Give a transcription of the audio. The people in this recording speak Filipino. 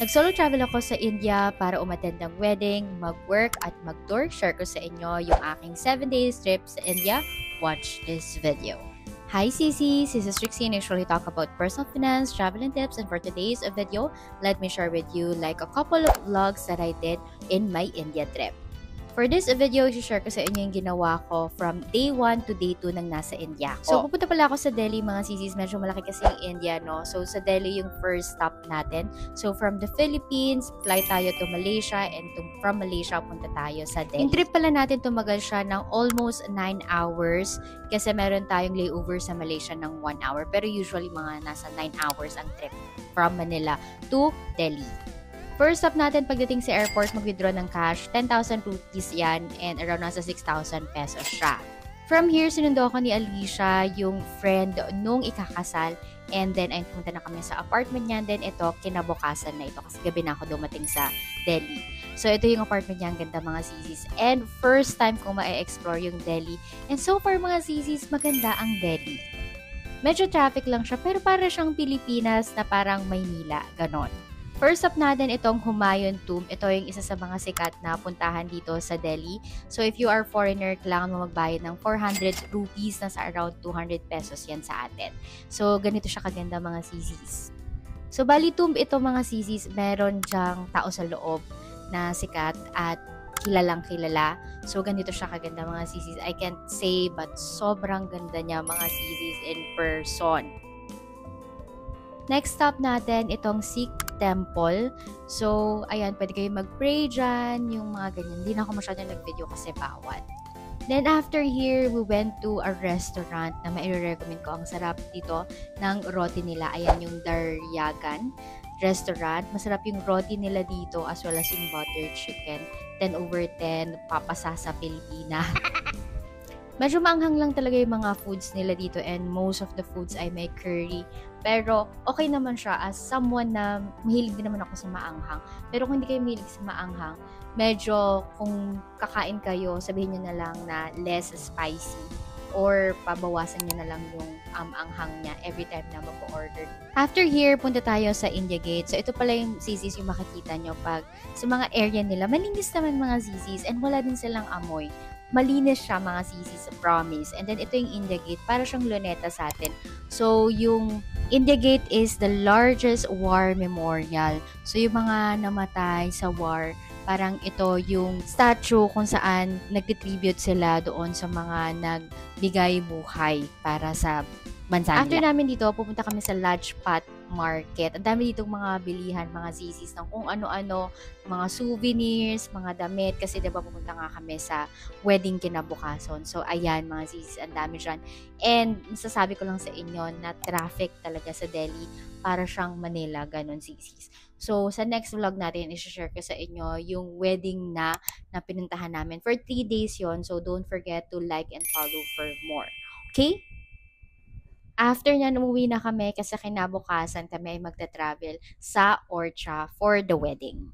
Nag-solo travel ako sa India para umattend ng wedding, mag-work at mag-tour. Share ko sa inyo yung aking 7 days trip sa India. Watch this video. Hi CC, this is Trixie and I usually talk about personal finance, travel and tips, and for today's video, let me share with you like a couple of vlogs that I did in my India trip. For this video, i-share ko sa inyo yung ginawa ko from day 1 to day 2 nang nasa India. So, pupunta pala ako sa Delhi, mga sisis. Medyo malaki kasi yung India, no? So, sa Delhi yung first stop natin. So, from the Philippines, fly tayo to Malaysia and from Malaysia, punta tayo sa Delhi. Yung trip pala natin, tumagal siya ng almost 9 hours kasi meron tayong layover sa Malaysia ng 1 hour. Pero usually, mga nasa 9 hours ang trip from Manila to Delhi. First stop natin pagdating sa airport, mag-withdraw ng cash, 10,000 rupees yan and around nasa 6,000 pesos siya. From here, sinundo ako ni Alicia, yung friend nung ikakasal, and then ay pumunta na kami sa apartment niya, then ito, kinabukasan na ito kasi gabi na ako dumating sa Delhi. So ito yung apartment niya, ang ganda mga sisis. And first time kong ma-explore yung Delhi. And so far mga sisis, maganda ang Delhi. Medyo traffic lang siya, pero para siyang Pilipinas na parang Maynila, ganon. First up natin itong Humayun Tomb. Ito yung isa sa mga sikat na puntahan dito sa Delhi. So if you are foreigner, kailangan mo magbayad ng 400 rupees na sa around 200 pesos yan sa atin. So ganito siya kaganda mga sisis. So bali tomb ito mga sisis, meron dyang tao sa loob na sikat at kilalang kilala. So ganito siya kaganda mga sisis. I can't say but sobrang ganda niya mga sisis in person. Next stop natin, itong Sikh Temple. So, ayan, pwede kayo mag-pray dyan, yung mga ganyan. Hindi na ako masyadong nag-video kasi bawal. Then, after here, we went to a restaurant na mai-recommend ko. Ang sarap dito ng roti nila. Ayan, yung Daryagan restaurant. Masarap yung roti nila dito as well as yung buttered chicken. 10 over 10, papasa sa Pilipina. Medyo maanghang lang talaga yung mga foods nila dito and most of the foods ay may curry. Pero okay naman siya as someone na mahilig din naman ako sa maanghang. Pero kung hindi kayo mahilig sa maanghang, medyo kung kakain kayo, sabihin nyo na lang na less spicy or pabawasan nyo na lang yung anghang niya every time na mag-order. After here, punta tayo sa India Gate. So, ito pala yung sisis yung makikita nyo pag sa mga area nila. Malinis naman mga sisis and wala din silang amoy. Malinis siya mga sisis, promise. And then ito yung India Gate, para siyang luneta sa atin. So yung India Gate is the largest war memorial. So yung mga namatay sa war, parang ito yung statue kung saan nag-tribute sila doon sa mga nagbigay buhay para sa bansa nila. After namin dito, pupunta kami sa Lajpat Market. Ang dami ditong mga bilihan, mga sisis ng kung ano-ano, mga souvenirs, mga damit. Kasi diba pupunta nga kami sa wedding kinabukason. So, ayan mga sisis, ang dami dyan. And masasabi ko lang sa inyo na traffic talaga sa Delhi. Para siyang Manila, ganun sisis. So, sa next vlog natin, i-share ko sa inyo yung wedding na pinuntahan namin. For 3 days yon. So, don't forget to like and follow for more. Okay? After nyan, umuwi na kami kasi kinabukasan kami ay magta-travel sa Orcha for the wedding.